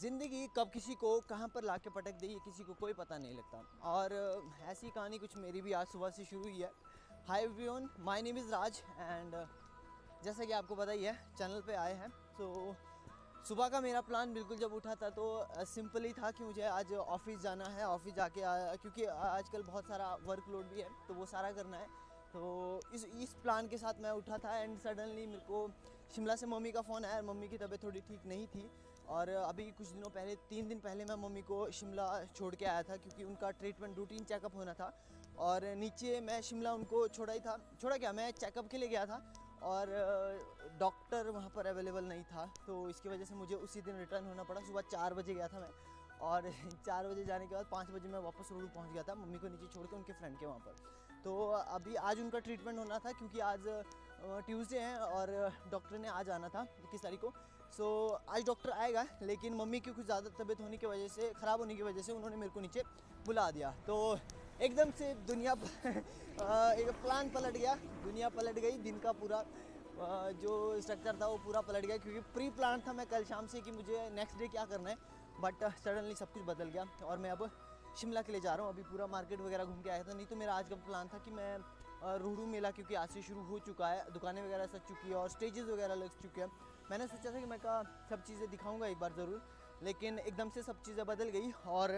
ज़िंदगी कब किसी को कहाँ पर लाके पटक दे ये किसी को कोई पता नहीं लगता। और ऐसी कहानी कुछ मेरी भी आज सुबह से शुरू हुई है। Hi everyone, my name is Raj and जैसा कि आपको पता ही है चैनल पे आए हैं। तो सुबह का मेरा प्लान बिल्कुल जब उठा था तो सिंपल ही था कि मुझे आज ऑफिस जाना है। ऑफिस जाके क्योंकि आजकल बहुत सारा वर्कलोड भी है तो वो सारा करना है। तो इस प्लान के साथ मैं उठा था एंड सडनली मेरे को शिमला से मम्मी का फ़ोन आया। मम्मी की तबीयत थोड़ी ठीक नहीं थी और अभी कुछ दिनों पहले 3 दिन पहले मैं मम्मी को शिमला छोड़ के आया था क्योंकि उनका ट्रीटमेंट रूटीन चेकअप होना था। और नीचे मैं शिमला उनको छोड़ा क्या मैं चेकअप के लिए गया था और डॉक्टर वहाँ पर अवेलेबल नहीं था। तो इसकी वजह से मुझे उसी दिन रिटर्न होना पड़ा। सुबह 4 बजे गया था मैं और 4 बजे जाने के बाद 5 बजे मैं वापस रोड पहुँच गया था मम्मी को नीचे छोड़ के उनके फ्रेंड के वहाँ पर। तो अभी आज उनका ट्रीटमेंट होना था क्योंकि आज ट्यूसडे है और डॉक्टर ने आज आना था 21 तारीख को। सो आज डॉक्टर आएगा लेकिन मम्मी की कुछ ज़्यादा तबीयत होने की वजह से, ख़राब होने की वजह से उन्होंने मेरे को नीचे बुला दिया। तो एकदम से दुनिया एक प्लान पलट गया, दुनिया पलट गई। दिन का पूरा जो स्ट्रक्चर था वो पूरा पलट गया क्योंकि प्री प्लान था मैं कल शाम से कि मुझे नेक्स्ट डे क्या करना है, बट सडनली सब कुछ बदल गया और मैं अब शिमला के लिए जा रहा हूँ। अभी पूरा मार्केट वगैरह घूम के आया था। नहीं तो मेरा आज का प्लान था कि मैं रोहडू मेला क्योंकि आज से शुरू हो चुका है, दुकानें वगैरह सज चुकी है और स्टेजेस वगैरह लग चुके हैं। मैंने सोचा था कि मैं सब चीज़ें दिखाऊंगा एक बार ज़रूर, लेकिन एकदम से सब चीज़ें बदल गई और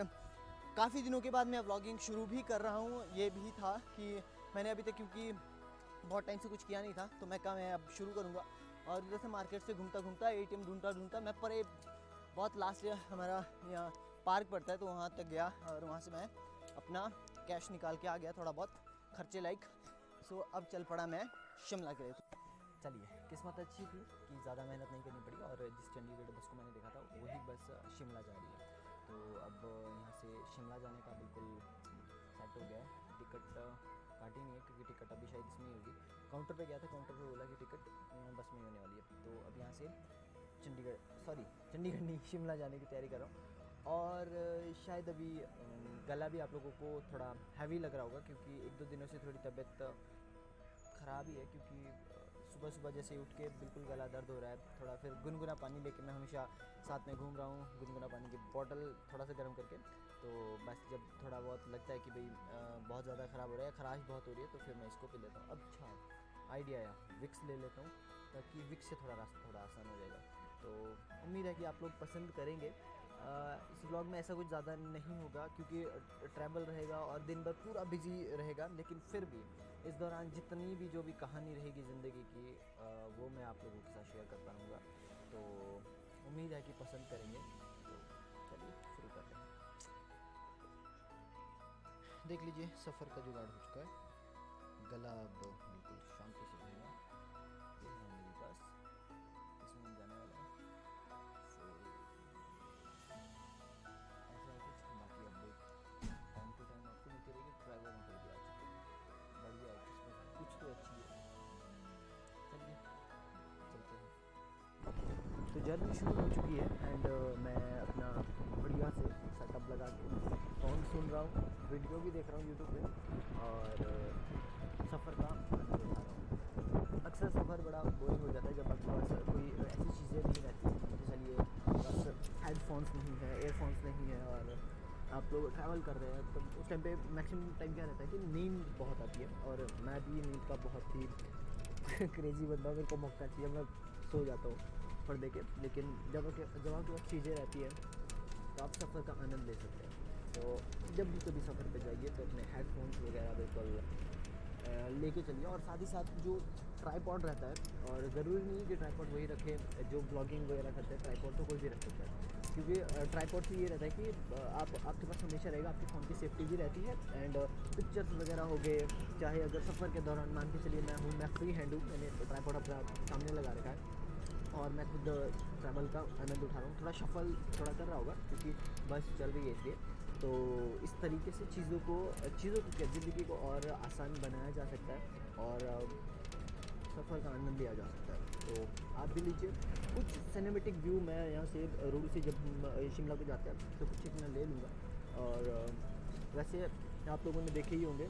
काफ़ी दिनों के बाद मैं व्लॉगिंग शुरू भी कर रहा हूँ। ये भी था कि मैंने अभी तक क्योंकि बहुत टाइम से कुछ किया नहीं था तो मैं अब शुरू करूँगा। और इधर से मार्केट से घूमता घूमता ATM ढूंढता मैं पर बहुत लास्ट हमारा यहाँ पार्क पड़ता है तो वहाँ तक गया और वहाँ से मैं अपना कैश निकाल के आ गया, थोड़ा बहुत खर्चे लायक। सो अब चल पड़ा मैं शिमला के लिए। चलिए, किस्मत अच्छी थी कि ज़्यादा मेहनत नहीं करनी पड़ी और जिस चंडीगढ़ बस को मैंने देखा था वही बस शिमला जा रही है। तो अब यहाँ से शिमला जाने का बिल्कुल सेट हो गया है। टिकट काटी नहीं है क्योंकि टिकट अभी शायद इसमें ही होगी। काउंटर पे गया था, काउंटर पे बोला कि टिकट बस में ही होने वाली है। तो अब यहाँ से चंडीगढ़ नहीं, शिमला जाने की तैयारी कर रहा हूँ। और शायद अभी गला भी आप लोगों को थोड़ा हैवी लग रहा होगा क्योंकि 1-2 दिनों से थोड़ी तबीयत ख़राब ही है क्योंकि सुबह सुबह जैसे उठ के बिल्कुल गला दर्द हो रहा है। थोड़ा फिर गुनगुना पानी लेके मैं हमेशा साथ में घूम रहा हूँ, गुनगुना पानी की बोतल थोड़ा सा गर्म करके। तो बस जब थोड़ा बहुत लगता है कि भाई बहुत ज़्यादा ख़राब हो रहा है, खराश बहुत हो रही है, तो फिर मैं इसको पी लेता हूँ। अच्छा आइडिया आया, विक्स ले लेता हूँ ताकि विक्स से थोड़ा आसान हो जाएगा। तो उम्मीद है कि आप लोग पसंद करेंगे। इस व्लॉग में ऐसा कुछ ज़्यादा नहीं होगा क्योंकि ट्रैवल रहेगा और दिन भर पूरा बिजी रहेगा, लेकिन फिर भी इस दौरान जितनी भी जो भी कहानी रहेगी ज़िंदगी की वो मैं आप लोगों के साथ शेयर करता रहूँगा। तो उम्मीद है कि पसंद करेंगे। तो चलिए शुरू करते हैं। देख लीजिए सफ़र का जुगाड़ हो चुका है, गला अब बिल्कुल शांति से रहेगा। ये है मेरी बस, इसमें जाने वाला है। कुछ बाकी अपडेट टाइम टू टाइम आपको मिलती रहेगी। ड्राइवर अंकल भी आ चुके हैं, बढ़िया है, इसमें कुछ तो अच्छी है। चलिए चलते हैं। तो जर्नी शुरू हो चुकी है एंड मैं अपना बढ़िया से सेटअप लगा के सॉन्ग सुन रहा हूँ, वीडियो भी देख रहा हूँ यूट्यूब पे और सफ़र का आनंद उठा रहा हूँ। अक्सर सफ़र बड़ा बोरिंग हो जाता है जब आपके पास कोई ऐसी चीज़ें नहीं रहती। तो चलिए, बस हेडफोन्स नहीं है, एयरफोन्स नहीं है और आप लोग ट्रैवल कर रहे हैं तो उस टाइम पे मैक्सिमम टाइम क्या रहता है कि नींद बहुत आती है और मैं भी नींद का बहुत ही क्रेजी बंदा हूँ। मेरे को मौका चाहिए, मैं सो जाता हूँ पर्दे के। लेकिन जब आपके पास चीज़ें रहती हैं तो आप सफ़र का आनंद ले सकते हैं। तो जब भी कभी सफ़र पे जाइए तो अपने हेडफोन्स वगैरह बिल्कुल लेके चलिए और साथ ही साथ जो ट्राईपॉड रहता है, और ज़रूरी नहीं कि ट्राईपॉड वही रखे जो ब्लॉगिंग वगैरह करते हैं, ट्राईपॉड तो कोई भी रख सकता है क्योंकि ट्राईपॉड से ये रहता है कि आपके पास हमेशा रहेगा, आपके फ़ोन की सेफ्टी भी रहती है एंड पिक्चर्स वगैरह हो गए। चाहे अगर सफ़र के दौरान मान के चलिए मैं फ्री हैंड हूँ, मैंने ट्राईपॉड अपना सामने लगा रखा है और मैं खुद ट्रैवल का आनंद उठा रहा हूँ। थोड़ा शफल कर रहा होगा क्योंकि बस चल रही है इसलिए। तो इस तरीके से चीज़ों को ज़िंदगी को और आसान बनाया जा सकता है और सफ़र का आनंद लिया जा सकता है। तो आप भी लीजिए कुछ सिनेमेटिक व्यू। मैं यहाँ से रोड से जब हम शिमला को जाते हैं तो कुछ एक मैं ले लूँगा। और वैसे आप लोगों ने देखे ही होंगे,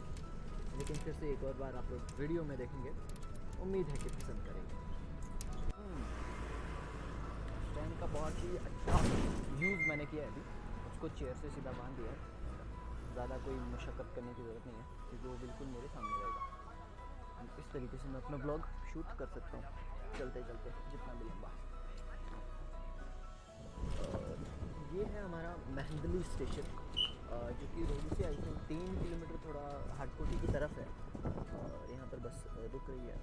लेकिन फिर से एक और बार आप लोग वीडियो में देखेंगे, उम्मीद है कि पसंद करेंगे। ट्रेन का बहुत ही अच्छा यूज़ मैंने किया है अभी, उसको चेयर से सीधा बांध दिया है। ज़्यादा कोई मशक्क़त करने की ज़रूरत नहीं है क्योंकि वो बिल्कुल मेरे सामने रहेगा। इस तरीके से मैं अपना ब्लॉग शूट कर सकता हूँ चलते चलते, जितना भी लंबा। ये है हमारा मेहंदली स्टेशन, जो कि रोड से आई थिंक 3 किलोमीटर थोड़ा हाटकोटी की तरफ है। और यहाँ पर बस रुक रही है।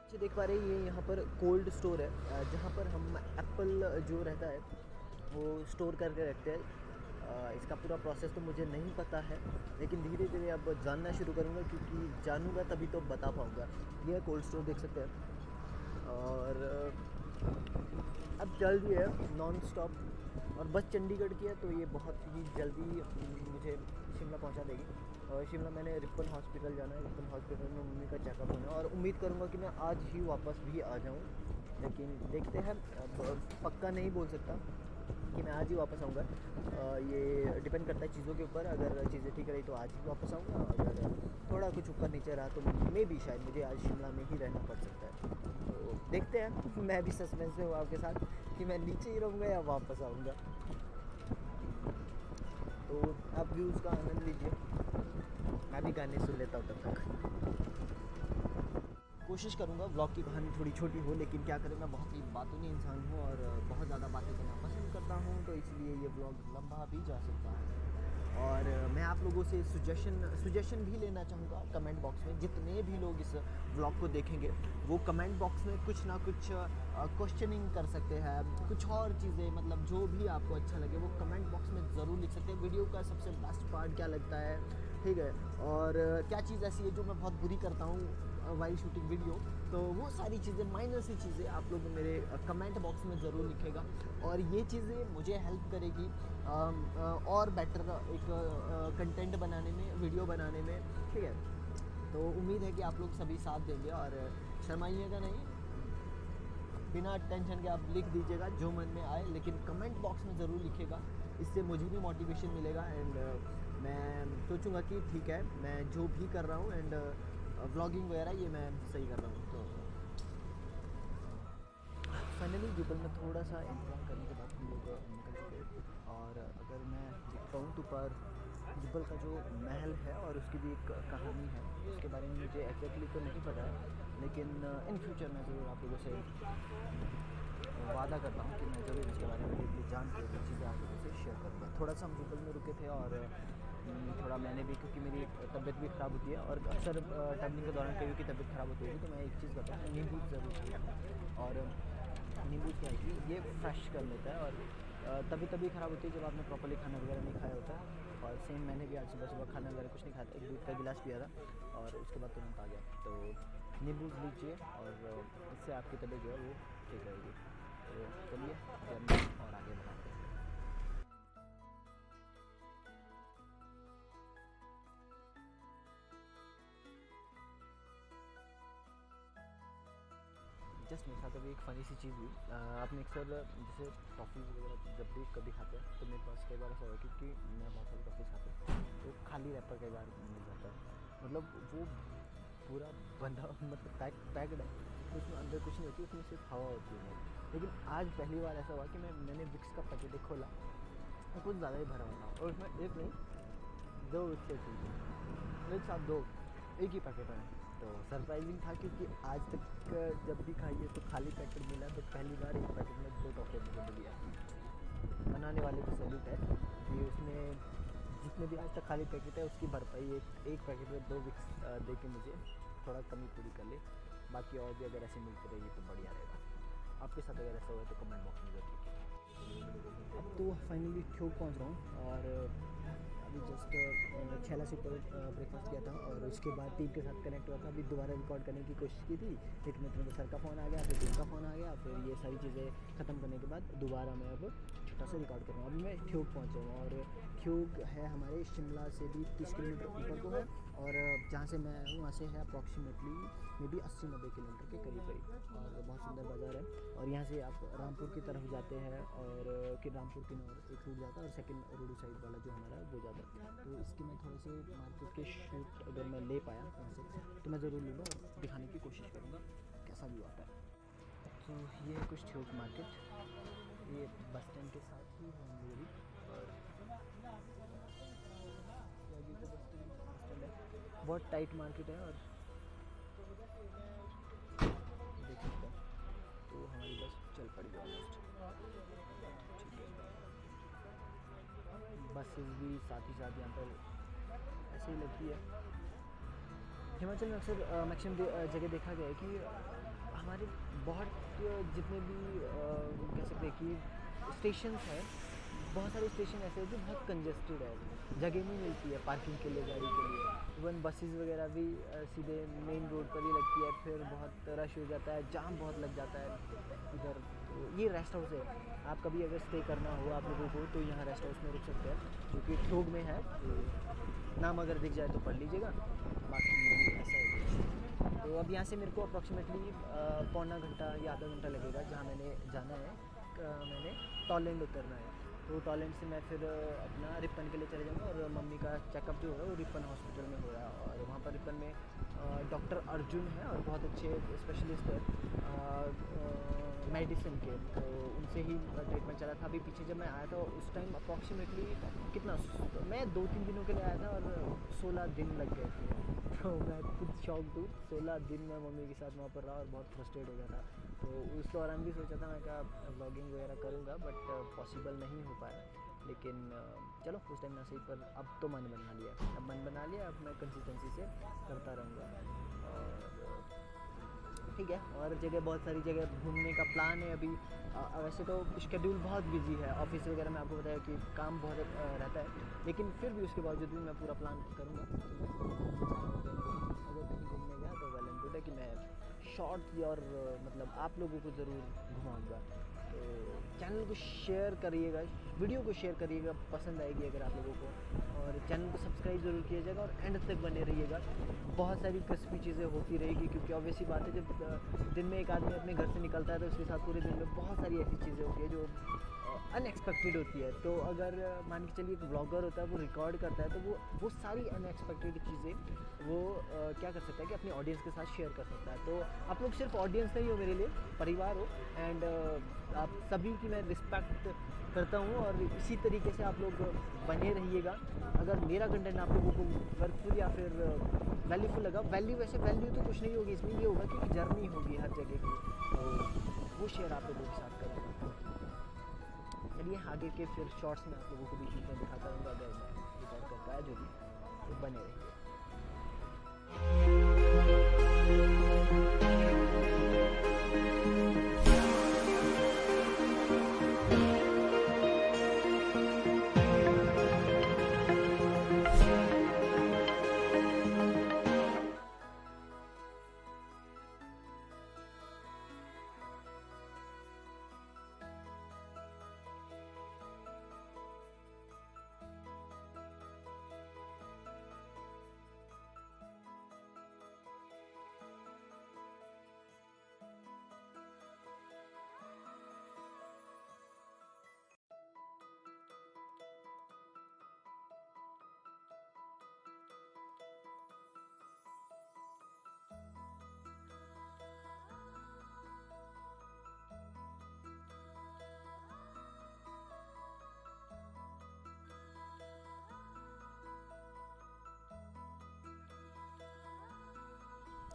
जो देख पा रहे हैं ये यहाँ पर कोल्ड स्टोर है, जहाँ पर हम एप्पल जो रहता है वो स्टोर करके रखते हैं। इसका पूरा प्रोसेस तो मुझे नहीं पता है, लेकिन धीरे धीरे अब जानना शुरू करूँगा क्योंकि जानूँगा तभी तो बता पाऊँगा। ये कोल्ड स्टोर देख सकते हैं, और अब चल रही है नॉन स्टॉप, और बस चंडीगढ़ की है तो ये बहुत ही जल्दी मुझे शिमला पहुंचा देगी। और शिमला मैंने रिपन हॉस्पिटल जाना है, रिपन हॉस्पिटल में मम्मी का चेकअप होना है, और उम्मीद करूंगा कि मैं आज ही वापस भी आ जाऊं, लेकिन देखते हैं। पक्का नहीं बोल सकता कि मैं आज ही वापस आऊँगा। ये डिपेंड करता है चीज़ों के ऊपर। अगर चीज़ें ठीक रही तो आज ही वापस आऊँगा, अगर थोड़ा कुछ ऊपर नीचे रहा तो मे भी शायद मुझे आज शिमला में ही रहना पड़ सकता है। तो देखते हैं। मैं भी सस्पेंस में हूँ आपके साथ कि मैं नीचे ही रहूँगा या वापस आऊँगा। तो आप व्यूज़ का आनंद लीजिए, मैं भी गाने सुन लेता हूँ तब तक। कोशिश करूँगा व्लॉग की कहानी थोड़ी छोटी हो, लेकिन क्या करें, मैं बहुत ही बातूनी इंसान हूँ और बहुत ज़्यादा बातें करना पसंद करता हूँ, तो इसलिए ये व्लॉग लंबा भी जा सकता है। और मैं आप लोगों से सुजेशन भी लेना चाहूँगा कमेंट बॉक्स में। जितने भी लोग इस व्लॉग को देखेंगे वो कमेंट बॉक्स में कुछ ना कुछ क्वेश्चनिंग कर सकते हैं, कुछ और चीज़ें, मतलब जो भी आपको अच्छा लगे वो कमेंट बॉक्स में ज़रूर लिख सकते हैं। वीडियो का सबसे बेस्ट पार्ट क्या लगता है, ठीक है, और क्या चीज़ ऐसी है जो मैं बहुत बुरी करता हूँ वाइल शूटिंग वीडियो, तो वो सारी चीज़ें, माइनर सी चीज़ें आप लोग मेरे कमेंट बॉक्स में ज़रूर लिखेगा, और ये चीज़ें मुझे हेल्प करेगी और बेटर एक कंटेंट बनाने में, वीडियो बनाने में, ठीक है। तो उम्मीद है कि आप लोग सभी साथ देंगे और शर्माइएगा नहीं, बिना टेंशन के आप लिख दीजिएगा जो मन में आए, लेकिन कमेंट बॉक्स में ज़रूर लिखिएगा। इससे मुझे भी मोटिवेशन मिलेगा, एंड मैं सोचूंगा कि ठीक है, मैं जो भी कर रहा हूँ एंड व्लॉगिंग वगैरह ये मैं सही कर रहा हूँ। तो फाइनली जुबल में थोड़ा सा इंतज़ार करने के बाद हम लोग निकल चुके, और अगर मैं दिखता हूँ तो पर जुबल का जो महल है और उसकी भी एक कहानी है, उसके बारे में मुझे एग्जैक्टली तो नहीं पता है, लेकिन इन फ्यूचर मैं ज़रूर आप लोगों से वादा करता हूँ कि मैं ज़रूर इसके बारे में डीपली जान के वो चीज़ें आप लोगों से शेयर करूँगा। थोड़ा सा हम जुबल में रुके थे, और थोड़ा मैंने भी, क्योंकि मेरी तबीयत भी ख़राब होती है और अक्सर ट्रैवलिंग के दौरान कभी की तबीयत ख़राब होती है, तो मैं एक चीज़ बताऊँ, नींबू ज़रूर पीता, और नींबू क्या है कि ये फ्रेश कर लेता है, और तभी तभी ख़राब होती है जब आपने प्रॉपर्ली खाना वगैरह नहीं खाया होता है। और सेम मैंने भी आज सुबह सुबह खाना वगैरह कुछ नहीं खाया था, एक दूध का गिलास पिया था और उसके बाद तुरंत आ गया। तो नींबू लीजिए और इससे आपकी तबीयत जो है वो ठीक रहेगी। तो चलिए जर्नी और आगे बढ़ाते हैं। जस्ट मेरे साथ अभी एक फ़नी सी चीज़ हुई। आपने अक्सर जैसे टॉफ़ी वगैरह जब भी कभी खाते हैं तो मेरे पास कई बार ऐसा हुआ, क्योंकि मैं बहुत सारी टॉफ़ीज़ खाता हूँ, तो खाली रैपर कई बार मिल जाता है, मतलब वो पूरा बंधा, मतलब पैक्ड है, तो उसमें अंदर कुछ नहीं होती, उसमें सिर्फ हवा होती है। लेकिन आज पहली बार ऐसा हुआ कि मैंने विक्स का पैकेट एक खोला और कुछ ज़्यादा ही भरा हुआ था, और उसमें एक नहीं 2 विक्स थी, एक साथ 2, एक ही पैकेट है। तो सरप्राइजिंग था, क्योंकि आज तक जब भी खाइए तो खाली पैकेट मिला, बट पहली बार एक पैकेट में 2 टॉफ़ी मुझे मिली है। बनाने वाले को सैल्यूट है कि उसने जितने भी आज तक खाली पैकेट है उसकी भरपाई एक पैकेट में 2 विक्स दे के मुझे थोड़ा कमी पूरी कर ले। बाकी और भी अगर ऐसे मिलती रहेगी तो बढ़िया रहेगा। आपके साथ अगर ऐसा हुआ तो कमेंट बॉक्स में ज़रूर लिखिए। अब तो फाइनली ठियोग पहुँच रहा हूँ, और अभी जस्ट छैला से ऊपर ब्रेकफास्ट किया था, और उसके बाद टीम के साथ कनेक्ट हुआ था। अभी दोबारा रिकॉर्ड करने की कोशिश की थी, लेकिन मेरे सर का फ़ोन आ गया, फिर टीम का फ़ोन आ गया, फिर ये सारी चीज़ें ख़त्म करने के बाद दोबारा मैं अब छोटा सा रिकॉर्ड कर रहा हूँ। अभी मैं ठियोग पहुँचा हूँ, और ठियोग है हमारे शिमला से भी 30 किलोमीटर ऊपर को है, और जहाँ से मैं हूँ वहाँ से है अप्रॉक्सीमेटली मे बी 80-90 किलोमीटर के करीब, और बहुत सुंदर बाज़ार है। और यहाँ से आप रामपुर की तरफ जाते हैं, और कि रामपुर की नौर एक रूट जाता है, और सेकंड रोड साइड वाला जो हमारा वो जाता है। तो इसकी मैं थोड़े से मार्केट के शूट अगर मैं ले पाया यहाँ से तो मैं ज़रूर लूँगा और दिखाने की कोशिश करूँगा कैसा व्यू आता है। तो ये है कुछ थोक मार्केट, ये बस स्टैंड के साथ ही है मेरी। और आगे तो बस स्टैंड है, बहुत टाइट मार्केट है। और देख सकते हैं तो हमारी बस चल पड़ी ऑलमोस्ट, ठीक है। बसेस भी साथ ही साथ यहाँ पर ऐसे ही लगी है। हिमाचल में अक्सर मैक्सिमम जगह देखा गया है कि हमारे बहुत जितने भी कह सकते हैं कि स्टेशंस हैं, बहुत सारे स्टेशन ऐसे हैं जो बहुत कंजेस्टेड है, जगह नहीं मिलती है पार्किंग के लिए, गाड़ी के लिए। इवन बसेस वगैरह भी सीधे मेन रोड पर ही लगती है, फिर बहुत रश हो जाता है, जाम बहुत लग जाता है इधर। तो ये रेस्ट हाउस है, आप कभी अगर स्टे करना हो आप लोगों को तो यहाँ रेस्ट हाउस में रुक सकते हैं, जो कि ठोग में है। तो नाम अगर दिख जाए तो पढ़ लीजिएगा, बाकी ऐसा है कुछ। तो अब यहाँ से मेरे को अप्रॉक्सीमेटली पौना घंटा या आधा घंटा लगेगा, जहाँ मैंने जाना है। मैंने टॉलैंड उतरना है, तो टॉलैंड से मैं फिर अपना रिपन के लिए चले जाऊँगा। और मम्मी का चेकअप जो है वो रिपन हॉस्पिटल में हो रहा है, और वहाँ पर रिपन में डॉक्टर अर्जुन है और बहुत अच्छे स्पेशलिस्ट है मेडिसिन के, तो उनसे ही ट्रीटमेंट चला था। अभी पीछे जब मैं आया था उस टाइम अप्रॉक्सीमेटली कितना, मैं 2-3 दिनों के लिए आया था और 16 दिन लग गए थे। तो मैं खुद शॉक हूँ, 16 दिन मैं मम्मी के साथ वहाँ पर रहा और बहुत फ्रस्ट्रेट हो गया था। तो उस दौरान भी सोचा था मैं क्या व्लॉगिंग वगैरह करूँगा, बट पॉसिबल नहीं हो पाया। लेकिन चलो उस टाइम ना सही, पर अब तो मन बना लिया, अब मैं कंसिस्टेंसी से करता रहूँगा। और ठीक है, और जगह बहुत सारी जगह घूमने का प्लान है अभी। वैसे तो शेड्यूल बहुत बिजी है, ऑफिस वगैरह में आपको बताया कि काम बहुत रहता है, लेकिन फिर भी उसके बावजूद भी मैं पूरा प्लान करूँगा। अगर कहीं घूमने गया तो वेल एंड गुड है कि मैं शॉर्ट्स और मतलब आप लोगों को ज़रूर घुमाऊँगा। तो चैनल को शेयर करिएगा, वीडियो को शेयर करिएगा, पसंद आएगी अगर आप लोगों को, और चैनल को सब्सक्राइब ज़रूर किया जाएगा और एंड तक बने रहिएगा। बहुत सारी क्रिस्पी चीज़ें होती रहेगी, क्योंकि ऑब्वियसली बात है जब दिन में एक आदमी अपने घर से निकलता है तो उसके साथ पूरे दिन में बहुत सारी ऐसी चीज़ें होती है जो अनएक्सपेक्टेड होती है। तो अगर मान के चलिए एक ब्लॉगर होता है, वो रिकॉर्ड करता है, तो वो सारी अनएक्सपेक्टेड चीज़ें वो क्या कर सकता है कि अपनी ऑडियंस के साथ शेयर कर सकता है। तो आप लोग सिर्फ ऑडियंस नहीं हो, मेरे लिए परिवार हो, एंड आप सभी की मैं रिस्पेक्ट करता हूँ। और इसी तरीके से आप लोग बने रहिएगा। अगर मेरा कंटेंट आप लोगों को वर्थफुल या फिर वैल्यूफुल लगा, वैसे वैल्यू तो कुछ नहीं होगी इसमें, ये होगा कि जर्नी होगी हर जगह की, तो वो शेयर आप लोगों के साथ करूँगा। चलिए आगे के फिर शॉर्ट्स में आप लोगों को भी चीज़ें दिखाता रहूँगा, अगर मैं रिकॉर्ड कर पाया जो भी, तो बने रहिए।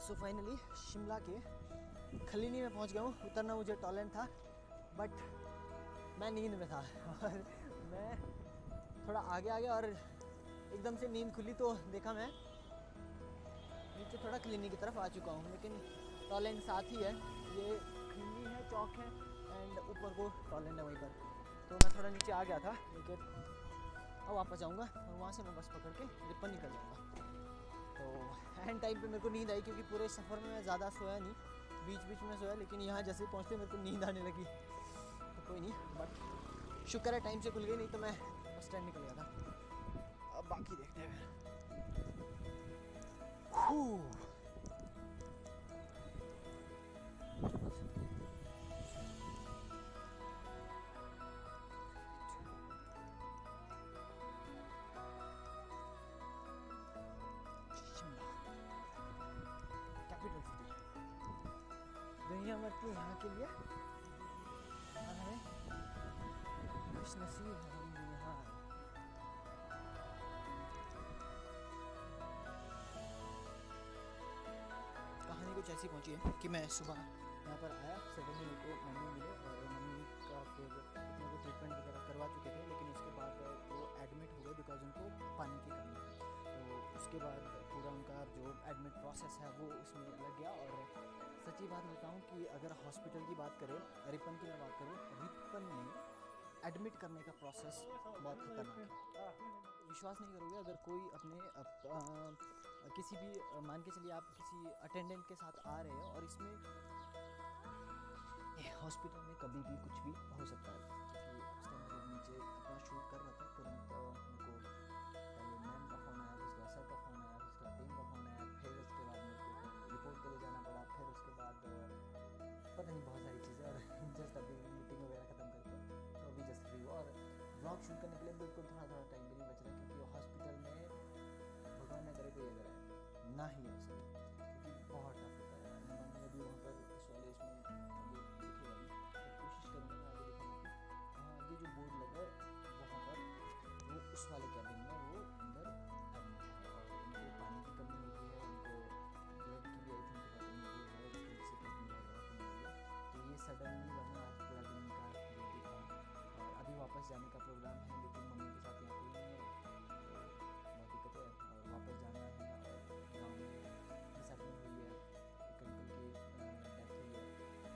सो फाइनली शिमला के खलीनी में पहुंच गया हूँ। उतरना मुझे टॉलैंड था, बट मैं नींद में था और मैं थोड़ा आगे आ गया और एकदम से नींद खुली तो देखा मैं नीचे थोड़ा खलीनी की तरफ आ चुका हूँ। लेकिन टॉलैंड साथ ही है, ये खलीनी है, चौक है, एंड ऊपर को टॉलैंड है वहीं पर। तो मैं थोड़ा नीचे आ गया था, लेकिन अब वापस जाऊँगा और वहाँ से मैं बस पकड़ के रिपन निकल जाऊँगा। तो एंड टाइम पे मेरे को नींद आई, क्योंकि पूरे सफ़र में मैं ज़्यादा सोया नहीं, बीच बीच में सोया, लेकिन यहाँ जैसे पहुँचते मेरे को नींद आने लगी। तो कोई नहीं, बट शुक्र है टाइम से खुल गई, नहीं तो मैं बस स्टैंड निकल गया था। अब बाकी देखते हैं। दुनिया में करती है यहाँ के लिए और हमें खुश नसीब है हम भी यहाँ आए। कहानी कुछ ऐसी पहुँची है कि मैं सुबह यहाँ पर आया, सडनली मेरे को मम्मी मिले और मम्मी का फिर अपने को ट्रीटमेंट वगैरह करवा चुके थे, लेकिन उसके बाद वो एडमिट हो गए बिकॉज उनको पानी की कमी थी। तो उसके बाद पूरा उनका जो एडमिट प्रोसेस है वो उसमें लग गया। और सच्ची बात बताऊँ कि अगर हॉस्पिटल की बात करें, रिपन की मैं बात करूँ, रिपन में एडमिट करने का प्रोसेस बहुत खतरनाक है। विश्वास नहीं करोगे, अगर कोई अपने किसी भी मान के चलिए आप किसी अटेंडेंट के साथ आ रहे हो और इसमें हॉस्पिटल में कभी भी कुछ भी हो सकता है। क्योंकि उस टाइम जब नीचे अपना शूट कर रहा था तुरंत उनको पहले मैम का फ़ोन आया, उसके बाद सर का फ़ोन आया, उसके बाद टीम का फ़ोन आया, फिर उसके बाद मेरे को रिपोर्ट के लिए जाना पड़ा, फिर उसके बाद पता नहीं बहुत सारी चीज़ें। और जस्ट अभी मीटिंग वगैरह ख़त्म करके तो अभी जस्ट फ्री हुआ और ब्लॉग शूट करने के लिए बिल्कुल थोड़ा टाइम भी नहीं बच रहा, क्योंकि हॉस्पिटल में भगवान न करे कोई अगर है ना ही हो सके, क्योंकि बहुत टफ होता है। मैंने अभी वहाँ पर इस वाले इसमें आगे दिखेगा नहीं, तो कोशिश करूँगा मैं आगे दिखाने की। वहाँ आगे जो बोर्ड लगा है वहाँ पर वो उस वाले कैबिन में वो अंदर एडमिट है और उनको पानी की कमी हो गई है, उनको ब्लड की भी आई थिंक कमी हो गई है, उसकी वजह से प्रोटीन बहुत ज़्यादा कमी हो गई है। तो ये सडनली वरना आज पूरा दिन का ड्यूटी था और अभी वापस जाने का प्रोग्राम है, लेकिन मम्मी के साथ यहाँ कोई नहीं है तो बहुत दिक्कत है और वापस जाना है। और गाँव में मिसहैपनिंग हुई है, एक अंकल की डेथ हुई है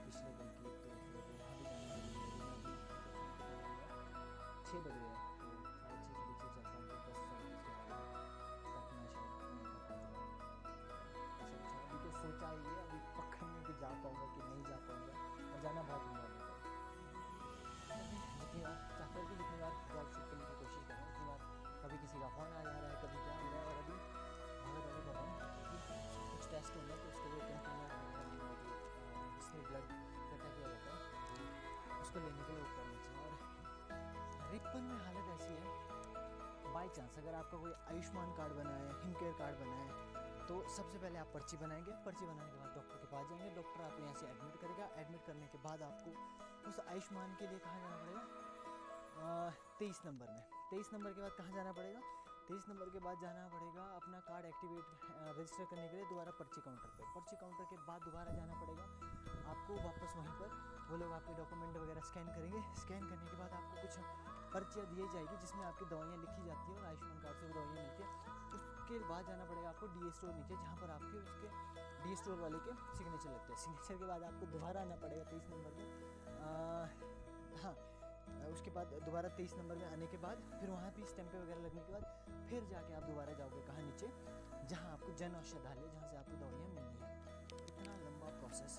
पिछले कल की, तो फिर वहाँ भी जाना जरूरी है। अभी 6 बज रहे हैं, तो 6:30 के बीच चलता हूँ, तो 10 साढ़े 10 के बाद तक मैं शायद नहीं कर पाऊँगा। ऐसा कुछ अभी तो सोचा ही है, अभी पक्का नहीं कि जा पाऊँगा कि नहीं जा पाऊँगा, और जाना बहुत इम्पोर्टेंट है। जितनी बार चाहता हूँ कि जितनी बार जॉब शूट करने की कोशिश कर रहा हूँ उतनी बार कभी किसी का फ़ोन आ जा रहा है, कभी क्या हो रहा है। और अभी भागा दौड़ी कर रहा हूँ क्योंकि कुछ टेस्ट होना है, तो उसके लिए कंटेनर जिसमें ब्लड इकट्ठा किया जाता है उसको लेने के लिए ऊपर नीचे। और रिपन में हालत ऐसी है, बाई चांस अगर आपका कोई आयुष्मान कार्ड बना है, हिमकेयर कार्ड बना है, तो सबसे पहले आप पर्ची बनाएंगे, पर्ची बनाने के बाद डॉक्टर के पास जाएंगे, डॉक्टर आपको यहाँ से एडमिट करेगा, एडमिट करने के बाद आपको उस आयुष्मान के लिए कहाँ जाना पड़ेगा, 23 नंबर में। 23 नंबर के बाद कहाँ जाना पड़ेगा, 23 नंबर के बाद जाना पड़ेगा अपना कार्ड एक्टिवेट रजिस्टर करने के लिए दोबारा पर्ची काउंटर पे। पर्ची काउंटर के बाद दोबारा जाना पड़ेगा आपको वापस वहीं पर, वो लोग आपके डॉक्यूमेंट वगैरह स्कैन करेंगे। स्कैन करने के बाद आपको कुछ पर्चियाँ दी जाएगी जिसमें आपकी दवाइयाँ लिखी जाती है और आयुष्मान कार्ड से वो दवाइयाँ मिलती है। उसके बाद जाना पड़ेगा आपको डी स्टोर नीचे, जहाँ पर आपके उसके डी स्टोर वाले के सिग्नेचर लगते हैं। सिग्नेचर के बाद आपको दोबारा आना पड़ेगा 23 नंबर में। हाँ, उसके बाद दोबारा 23 नंबर में आने के बाद फिर वहाँ भी स्टैंप वगैरह लगने के बाद फिर जाके आप दोबारा जाओगे कहाँ नीचे, जहाँ आपको जन औषधालय, जहाँ से आपको दवाइयाँ मिलनी है। इतना लंबा प्रोसेस,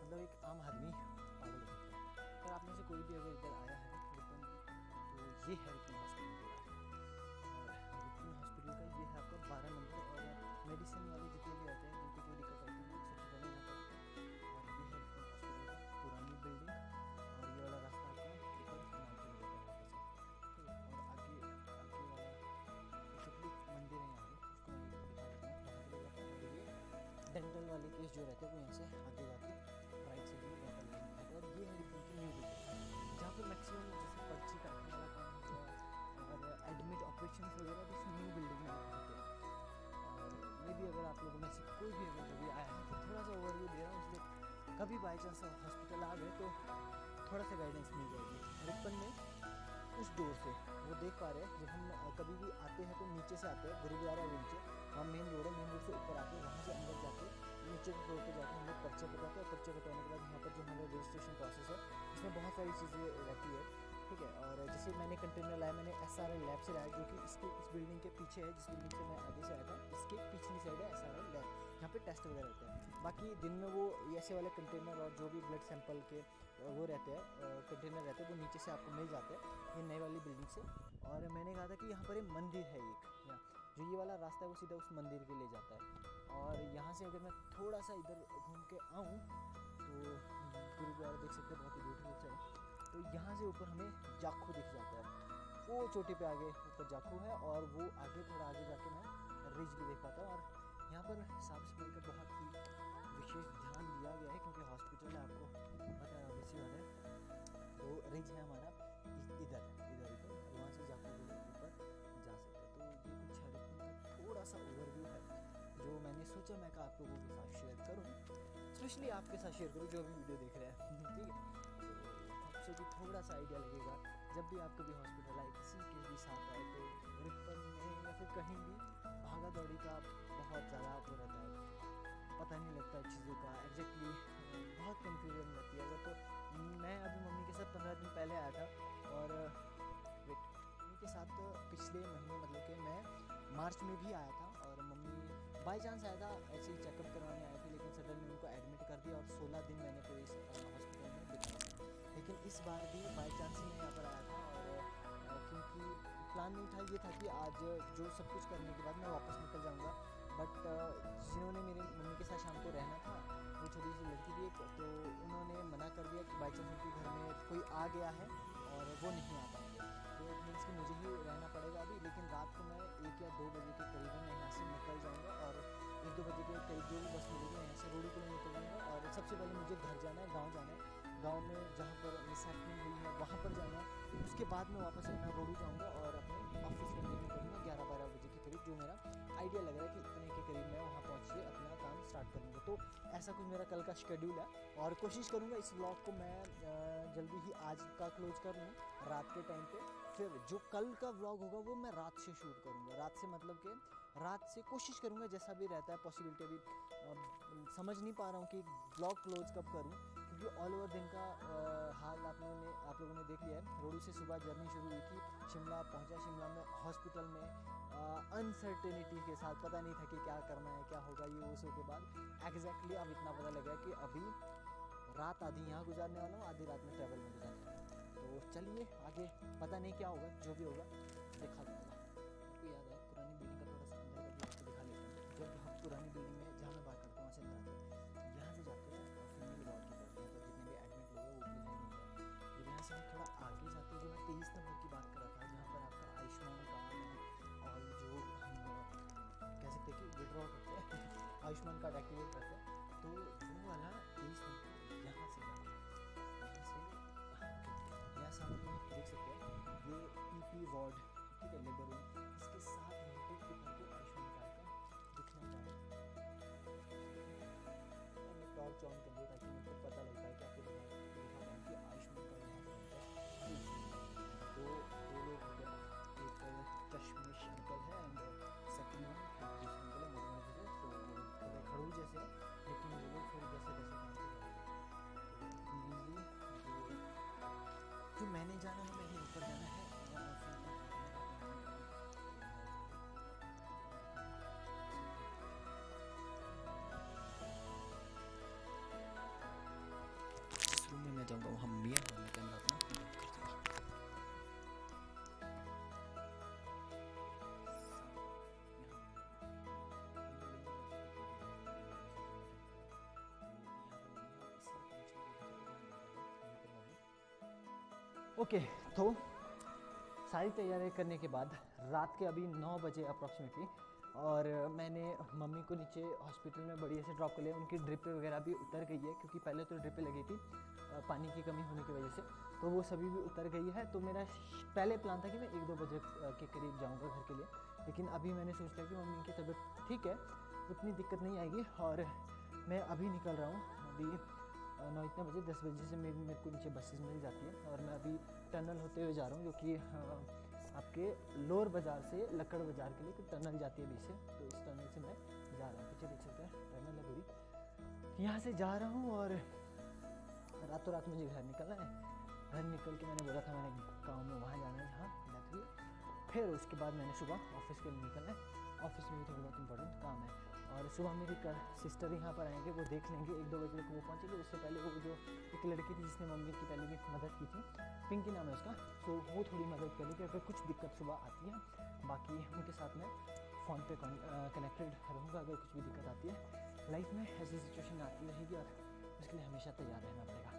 मतलब एक आम आदमी पागल हो सकता है। अगर आप में से कोई भी अगर इधर आया है रिपन, तो ये है रिपन हॉस्पिटल का। और रिपन हॉस्पिटल का ये है आपका 12 नंबर। और मेडिसिन वाले जितने भी आते हैं जिनको कोई दिक्कत आती है सबसे पहले यहाँ पर आते हैं। और ये है रिपन हॉस्पिटल का पुरानी बिल्डिंग, और ये वाला रास्ता आपका ऊपर माउंटेन रोड पर वापस है, ठीक है। और आगे आगे वाला कैथोलिक मंदिर है यहाँ पे, उसको मैं दिखा देता हूँ वहाँ के जाता है। ये डेंटल वाले केस जो रहते हैं वो यहाँ से आगे जाके राइट साइड में डेंटल लाइन है। और ये है रिपन की न्यू बिल्डिंग, जहाँ पर मैक्सिमम जैसे पर्ची काटने वाला काम हुआ और एडमिट ऑपरेशन वगैरह भी इस न्यू बिल्डिंग में होते हैं। और मे भी अगर आप लोगों में से कोई भी अगर कभी आया है तो थोड़ा सा ओवरव्यू दे रहा हूँ, इसलिए कभी बाई चांस हॉस्पिटल आ गए तो थोड़ा सा गाइडेंस मिल जाएगी। रिपन में उस डोर से वो देख पा रहे हैं, जब हम कभी भी आते हैं तो नीचे से आते हैं, गुरुद्वारा है नीचे, वहाँ मेन रोड है, मेन रोड से ऊपर आके वहाँ से अंदर जाके नीचे के फ्लोर पे जाके हम लोग पर्चे कटाते हैं। और पर्चे कटाने के बाद यहाँ पर जो हमारा रजिस्ट्रेशन प्रोसेस है इसमें बहुत सारी चीज़ें रहती है, ठीक है। और जैसे मैंने कंटेनर लाया, मैंने SRL लैब से लाया, जो कि इस बिल्डिंग के पीछे है, जिस बिल्डिंग से मैं आगे से आया था इसके पिछली साइड है SRL लैब, यहाँ पे टेस्ट वगैरह होते हैं। बाकी दिन में वो ऐसे वाले कंटेनर और जो भी ब्लड सैंपल के वो रहते हैं कंटेनर रहते हैं वो नीचे से आपको मिल जाते हैं ये नई वाली बिल्डिंग से। और मैंने कहा था कि यहाँ पर एक मंदिर है एक, यहाँ जो ये वाला रास्ता है वो सीधा उस मंदिर के ले जाता है। और यहाँ से अगर मैं थोड़ा सा इधर घूम के आऊँ तो गुरुद्वारा देख सकते हैं, बहुत ही ब्यूटीफुल सा है। तो यहाँ से ऊपर हमें जाखू दिख जाता है, वो चोटी पे आगे ऊपर जाखू है, और वो आगे थोड़ा आगे जाके मैं रिज भी देख पाता हूँ। और यहाँ पर साफ सफाई का बहुत ही विशेष ध्यान दिया गया है क्योंकि हॉस्पिटल है, आपको पता है ऑब्वियसली बात है। तो रिज है हमारा इधर इधर इधर, वहाँ से जाकर ऊपर जा सकते हैं। तो ये कुछ हरिपुर का थोड़ा सा ओवरव्यू है जो मैंने सोचा मैं आप लोगों के साथ शेयर करूँ, स्पेशली आपके साथ शेयर करूँ जो भी वीडियो देख रहे हैं। ठीक है, तो आपसे भी थोड़ा सा आइडिया लगेगा जब भी आप कभी हॉस्पिटल आए, किसी के भी साथ आए, तो रिपन में या फिर कहीं भी भागा दौड़ी का बहुत ज़्यादा वो रहता है, पता नहीं लगता चीज़ों का एग्जैक्टली, बहुत कन्फ्यूजन रहती है। अगर तो मैं अभी मम्मी के साथ 15 दिन पहले आया था, और वेट मम्मी के साथ पिछले महीने मतलब कि मैं मार्च में भी आया था, और मम्मी बाई चांस आया था, ऐसे ही चेकअप करवाने आए थे, लेकिन सडनली उनको एडमिट कर दिया और 16 दिन मैंने कोई हॉस्पिटल में बिताया। लेकिन इस बार भी बाई चांस ही मैं यहाँ पर आया था, और क्योंकि प्लान नहीं था, ये था कि आज जो सब कुछ करने के बाद मैं वापस निकल जाऊँगा, बट जिन्होंने मेरे मम्मी के साथ शाम को रहना था, वो छोटी सी लड़की थी एक, तो उन्होंने मना कर दिया कि बाई चांस उनके घर में कोई आ गया है और वो नहीं आ पाएंगे, तो मीन्स कि मुझे ही रहना पड़ेगा अभी। लेकिन रात को मैं 1 या 2 बजे के करीब मैं यहाँ से निकल जाऊँगा, और 1-2 बजे के करीब जो भी बस मिलेगी यहाँ से रोड के लिए निकल जाऊँगा। और सबसे पहले मुझे घर जाना है, गाँव जाना है, गाँव में जहाँ पर मिस हैपनिंग हुई है वहाँ पर जाना है। उसके बाद मैं वापस अपना रोडू जाऊँगा और अपने ऑफिस कंटिन्यू करूँगा 11-12 बजे के करीब, जो मेरा आइडिया लग रहा है कि इतने के करीब मैं वहाँ पहुँच के अपना काम स्टार्ट करूँगा। तो ऐसा कुछ मेरा कल का शेड्यूल है, और कोशिश करूँगा इस व्लॉग को मैं जल्दी ही आज का क्लोज कर लूँ रात के टाइम पे। फिर जो कल का व्लॉग होगा वो मैं रात से शूट करूँगा, रात से मतलब कि रात से कोशिश करूँगा, जैसा भी रहता है पॉसिबिलिटी। अभी समझ नहीं पा रहा हूँ कि व्लॉग क्लोज कब करूँ, क्योंकि ऑल ओवर दिन का हाल आप लोगों ने देख लिया है। रोडू से सुबह जर्नी शुरू हुई थी, शिमला पहुंचा, शिमला में हॉस्पिटल में अनसर्टेनिटी के साथ, पता नहीं था कि क्या करना है, क्या होगा ये वो। सो के बाद एग्जैक्टली अब इतना पता लगा कि अभी रात आधी यहाँ गुजारने वाला हूँ, आधी रात में ट्रैवल में गुजारने वाला हूँ। तो चलिए आगे, पता नहीं क्या होगा, जो भी होगा देखा जाएगा। आपको याद है पुरानी बिल्डिंग का थोड़ा सा अंदर का भी आपको दिखा लेता हूँ। जब हम पुरानी बिल्डिंग में जहाँ मैं बात करता हूँ वहाँ से अंदर आते हैं, यहाँ से जाते हैं फीमेल वार्ड की तरफ, यहाँ पर जितने भी एडमिट लोग हैं वो ऊपरी साइड होते हैं। जब यहाँ से हम थोड़ा आगे जाते हैं, जो मैं 23 नंबर की बात कर रहा था, जहाँ पर आपका आयुष्मान कार्ड है, और जो हम कह सकते हैं कि विड्रॉ करते हैं आयुष्मान कार्ड एक्टिवेट करते हैं, तो वो वाला 23 नंबर यहाँ से जाके यहाँ सामने देख सकते हैं ये पीपी वार्ड, ठीक है, लेबर रूम, इसके साथ मिनट के आपको आयुष्मान कार्ड का दिखना चाहिए। मैंने टॉर्च ऑन कर दिया ताकि मुझको पता लगता है कि आपको दिखा पाऊँ कि आयुष्मान कार्ड यहाँ पर होता है। तो दो लोग हो गए, एक चश्मिश अंकल है एंड सेकंड वन दूसरा अंकल है मोटे मोटे से, तो वो थोड़े खड़ू जैसे है, लेकिन वो लोग फिर जैसे तैसे काम कर रहे हैं। जो मैंने जाना है, मैंने ऊपर जाना है, जिस रूम में मैं जाऊँगा वहाँ मियाँ वाला कैमरा अपना बंद कर दूँगा। ओके, तो सारी तैयारी करने के बाद रात के अभी 9 बजे अप्रॉक्सीमेटली, और मैंने मम्मी को नीचे हॉस्पिटल में बढ़िया से ड्रॉप कर लिया। उनकी ड्रिपें वगैरह भी उतर गई है, क्योंकि पहले तो ड्रिपें लगी थी पानी की कमी होने की वजह से, तो वो सभी भी उतर गई है। तो मेरा पहले प्लान था कि मैं 1-2 बजे के करीब जाऊँगा घर के लिए, लेकिन अभी मैंने सोच लिया कि मम्मी की तबीयत ठीक है, उतनी दिक्कत नहीं आएगी, और मैं अभी निकल रहा हूँ। अभी 9 इतने बजे, 10 बजे से मेरे को नीचे बसेस मिल जाती है, और मैं अभी टनल होते हुए जा रहा हूँ, जो कि आपके लोअर बाज़ार से लक्कड़ बाज़ार के लिए एक टनल जाती है बीच से, तो इस टनल से मैं जा रहा हूँ। पीछे देख सकते हैं टनल है पूरी, यहाँ से जा रहा हूँ, और रातों रात मुझे घर निकलना है। घर निकल के मैंने बोला था मैंने गाँव में वहाँ जाना है जहाँ डेथ हुई, फिर उसके बाद मैंने सुबह ऑफिस के लिए निकलना है। ऑफिस में भी थोड़ा बहुत इंपॉर्टेंट काम है, और सुबह मेरी सिस्टर यहाँ पर आएंगे, वो देख लेंगे, 1-2 बजे तक वो पहुँचेंगे। उससे पहले वो जो एक लड़की थी जिसने मम्मी की पहले भी मदद की थी, पिंकी नाम है उसका, तो वो थोड़ी मदद कर लेगी अगर कुछ दिक्कत सुबह आती है। बाकी उनके साथ मैं फ़ोन पे कनेक्टेड रहूँगा अगर कुछ भी दिक्कत आती है। लाइफ में ऐसी सिचुएशन आती रहेगी, और उसके लिए हमेशा तैयार रहना पड़ेगा।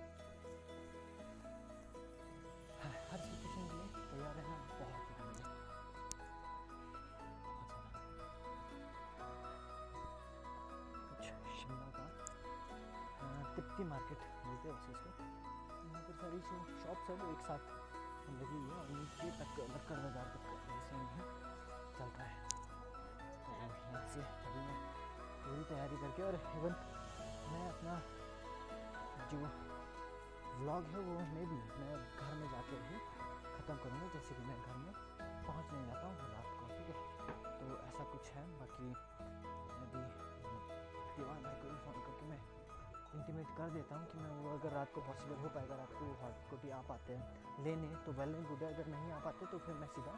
हर सिचुएशन के लिए तैयार रहना बहुत ज़रूरी है। कुछ शिमला का सिटी मार्केट बोलते हैं वैसे इसको। यहाँ पर सारी शॉप सब एक साथ लगी हुई है और नीचे तक लक्कड़ बाजार तक सेम ही चल रहा है। तो यहाँ से अभी मैं पूरी तैयारी करके और इवन मैं अपना जो व्लॉग है वो मैं घर में जाकर ही ख़त्म करूँगा, जैसे कि मैं घर में पहुँचने जाता हूँ रात को, ठीक है। तो ऐसा कुछ है। बाकी अभी दीवान भाई को भी फ़ोन करके मैं इंटीमेट कर देता हूँ कि मैं वो अगर रात को पॉसिबल हो पाएगा, रात को हॉट कोटी आ पाते हैं लेने तो वेल एंड गुड है, अगर नहीं आ पाते तो फिर मैं सीधा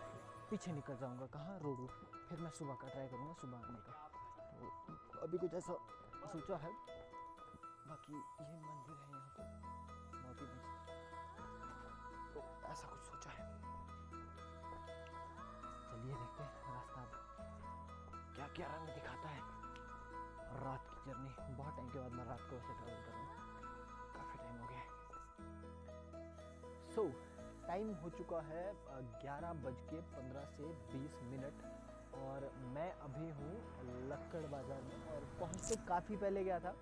पीछे निकल जाऊँगा कहाँ, रोडू। फिर मैं सुबह का ट्राई करूँगा, सुबह आने का। तो अभी कुछ ऐसा सोचा है। बाकी ये मंदिर है यहाँ पर मोतीगंज, तो ऐसा कुछ सोचा है। चलिए देखते हैं रास्ता अब क्या क्या रंग दिखाता है। रात की जर्नी, बहुत टाइम के बाद मैं रात को वैसे ट्रैवल कर रहा हूँ, काफ़ी टाइम हो गया है। सो टाइम हो चुका है 11:15 से 20 मिनट और मैं अभी हूँ लक्कड़ बाज़ार में। और पहुँच तो काफ़ी पहले गया था,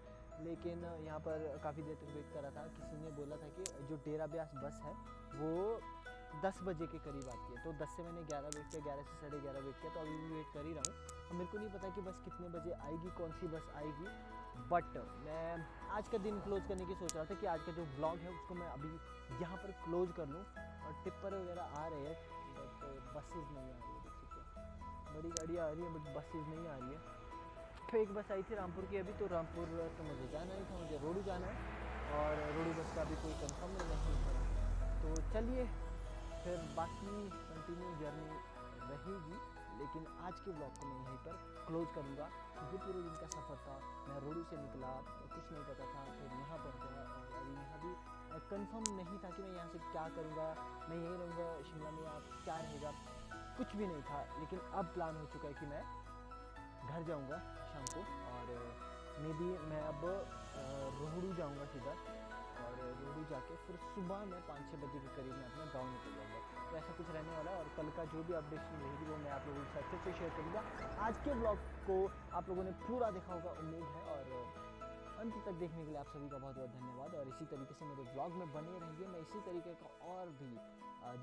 लेकिन यहाँ पर काफ़ी देर तक वेट कर रहा था। किसी ने बोला था कि जो डेरा ब्यास बस है वो 10 बजे के करीब आती है, तो 10 से मैंने 11 वेट किया, 11 से 11:30 वेट किया, तो अभी भी वेट कर ही रहा हूँ। और मेरे को नहीं पता कि बस कितने बजे आएगी, कौन सी बस आएगी। बट मैं आज का दिन क्लोज़ करने की सोच रहा था कि आज का जो व्लॉग है उसको मैं अभी यहाँ पर क्लोज़ कर लूँ। और टिप्पर वगैरह आ रहे हैं बट बसेज नहीं आ रही है, देख सकते हैं। बड़ी गाड़ियाँ आ रही हैं बट बसेज नहीं आ रही है। तो एक बस आई थी रामपुर की अभी, तो रामपुर तो मुझे जाना ही था, मुझे रोडू जाना है और रोडू बस का अभी कोई कंफर्म नहीं है। तो चलिए फिर बाकी कंटिन्यू जर्नी रहेगी, लेकिन आज के ब्लॉग को मैं यहीं पर क्लोज़ करूँगा क्योंकि पूरे दिन का सफ़र था। मैं रोडू से निकला, कुछ नहीं पता था, फिर यहाँ पहुँचा और अभी यहाँ भी कंफर्म नहीं था कि मैं यहाँ से क्या करूँगा, मैं यहीं रहूँगा शिमला में या क्या रहेगा, कुछ भी नहीं था। लेकिन अब प्लान हो चुका है कि मैं घर जाऊँगा शाम को और मे बी मैं अब रोहड़ू जाऊँगा सीधा, और रोहड़ू जाके फिर सुबह में 5-6 बजे के करीब मैं अपने गांव निकल जाऊँगा। तो ऐसा कुछ रहने वाला है और कल का जो भी अपडेशन रहेगी वो मैं आप लोगों के साथ फिर से शेयर करूँगा। आज के ब्लॉग को आप लोगों ने पूरा देखा होगा उम्मीद है, और अंत तक देखने के लिए आप सभी का बहुत बहुत धन्यवाद। और इसी तरीके से मेरे ब्लॉग में बने रहिए। मैं इसी तरीके का और भी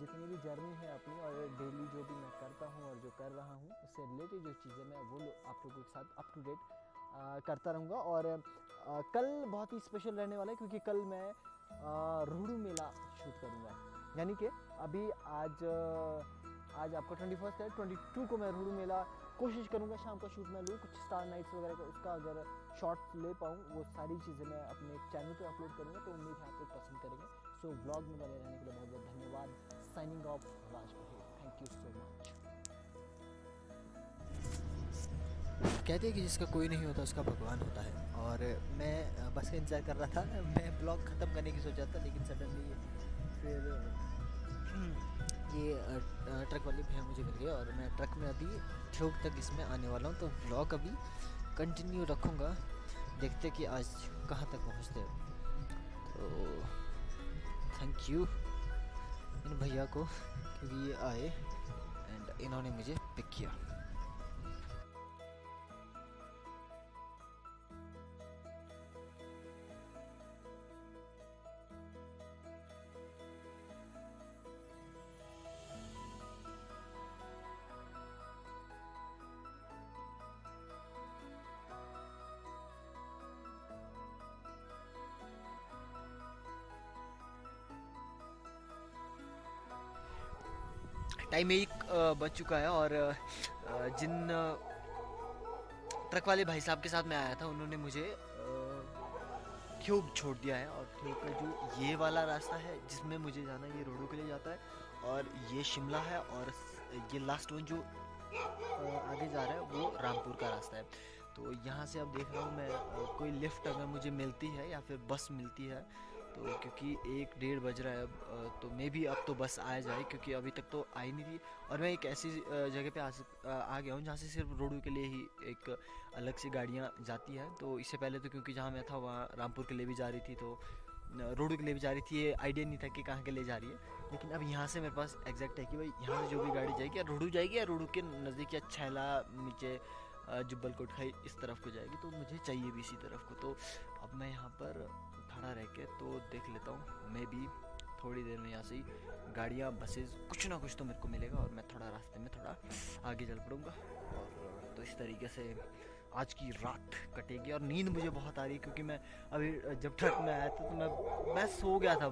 जितनी भी जर्नी है अपनी और डेली जो भी मैं करता हूँ और जो कर रहा हूँ उससे रिलेटेड जो चीज़ें मैं वो आप लोगों के साथ अप टू डेट करता रहूँगा। और कल बहुत ही स्पेशल रहने वाला है क्योंकि कल मैं रोहड़ू मेला शूट करूँगा। यानी कि अभी आज आपका 21 है, 22 को मैं रोहड़ू मेला कोशिश करूँगा शाम का शूट में लूँ, कुछ स्टार नाइट्स वगैरह का उसका अगर शॉट्स ले पाऊँ, वो सारी चीज़ें मैं अपने चैनल पे अपलोड करूँगा। तो उम्मीद है आप लोग पसंद करेंगे। सो ब्लॉग में बने रहने के लिए बहुत बहुत धन्यवाद। Signing off Raj Baher, thank you so much. कहते हैं कि जिसका कोई नहीं होता उसका भगवान होता है, और मैं बस का इंतज़ार कर रहा था। मैं ब्लॉग ख़त्म करने की सोचा था, लेकिन सडनली फिर ये ट्रक वाले भैया मुझे मिल गए और मैं ट्रक में अभी ठोक तक इसमें आने वाला हूँ। तो व्लॉग अभी कंटिन्यू रखूँगा, देखते कि आज कहाँ तक पहुँचते हैं। तो थैंक यू इन भैया को क्योंकि ये आए एंड इन्होंने मुझे पिक किया। टाइम 1 बज चुका है और जिन ट्रक वाले भाई साहब के साथ मैं आया था उन्होंने मुझे ठियोग छोड़ दिया है। और ठियोग का जो ये वाला रास्ता है जिसमें मुझे जाना है ये रोडू के लिए जाता है, और ये शिमला है, और ये लास्ट वन जो आगे जा रहा है वो रामपुर का रास्ता है। तो यहाँ से अब देख रहा हूँ मैं कोई लिफ्ट अगर मुझे मिलती है या फिर बस मिलती है, तो क्योंकि 1-1:30 बज रहा है अब, तो मे बी अब तो बस आ जाए क्योंकि अभी तक तो आई नहीं थी। और मैं एक ऐसी जगह पे आ गया हूँ जहाँ से सिर्फ रोडू के लिए ही एक अलग से गाड़ियाँ जाती हैं। तो इससे पहले तो क्योंकि जहाँ मैं था वहाँ रामपुर के लिए भी जा रही थी, तो रोडू के लिए भी जा रही थी, ये आइडिया नहीं था कि कहाँ के लिए जा रही है। लेकिन अब यहाँ से मेरे पास एग्जैक्ट है कि भाई यहाँ से जो भी गाड़ी जाएगी या रोडू जाएगी या रोडू के नज़दीक या छैला नीचे जुब्बल कोटखाई इस तरफ को जाएगी, तो मुझे चाहिए भी इसी तरफ को। तो अब मैं यहाँ पर खड़ा रह के तो देख लेता हूँ, मैं भी थोड़ी देर में यहाँ से ही गाड़ियाँ बसेस कुछ ना कुछ तो मेरे को मिलेगा और मैं थोड़ा रास्ते में थोड़ा आगे चल पड़ूँगा। और तो इस तरीके से आज की रात कटेगी। और नींद मुझे बहुत आ रही है क्योंकि मैं अभी जब ट्रक में आया था तो मैं सो गया था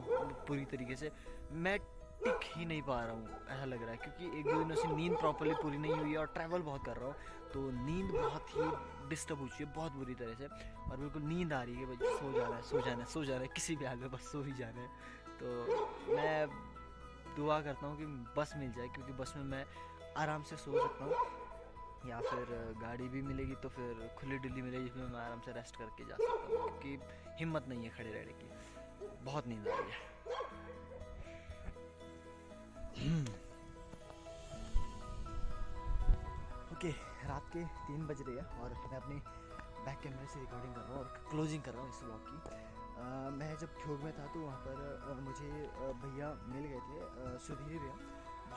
पूरी तरीके से, मैं टिक ही नहीं पा रहा हूँ ऐसा लग रहा है, क्योंकि एक दो दिनों से नींद प्रॉपर्ली पूरी नहीं हुई है और ट्रैवल बहुत कर रहा हूँ, तो नींद बहुत ही डिस्टर्ब हो चुकी है बहुत बुरी तरह से। और बिल्कुल नींद आ रही है कि भाई सो जाना है सो जाना है सो जाना है, किसी भी हाल में बस सो ही जाना है। तो मैं दुआ करता हूँ कि बस मिल जाए, क्योंकि बस में मैं आराम से सो सकता हूँ, या फिर गाड़ी भी मिलेगी तो फिर खुली डुली मिलेगी जिसमें मैं आराम से रेस्ट करके जा सकता हूँ, क्योंकि हिम्मत नहीं है खड़े रहने की, बहुत नींद आ रही है। ओके, रात के 3 बज रहे हैं और मैं अपने बैक कैमरे से रिकॉर्डिंग कर रहा हूँ और क्लोजिंग कर रहा हूँ इस व्लॉग की। मैं जब ठियोग में था तो वहाँ पर मुझे भैया मिल गए थे, सुधीर भैया,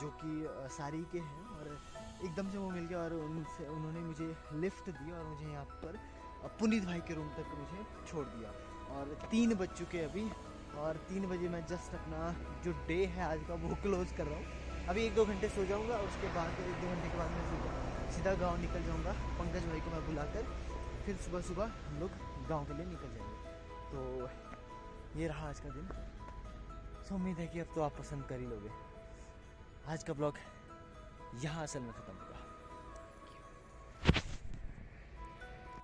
जो कि सारी के हैं, और एकदम से वो मिल गया और उन्होंने मुझे लिफ्ट दी और मुझे यहाँ पर पुनीत भाई के रूम तक मुझे छोड़ दिया। और 3 बज चुके अभी, और 3 बजे मैं जस्ट अपना जो डे है आज का वो क्लोज़ कर रहा हूँ। अभी 1-2 घंटे सो जाऊँगा, उसके बाद 1-2 घंटे के बाद मैं सीधा गांव निकल जाऊँगा। पंकज भाई को मैं बुलाकर फिर सुबह सुबह हम लोग गांव के लिए निकल जाएंगे। तो ये रहा आज का दिन। सो उम्मीद है कि अब तो आप पसंद कर ही लोगे। आज का ब्लॉग यहाँ असल में ख़त्म होगा।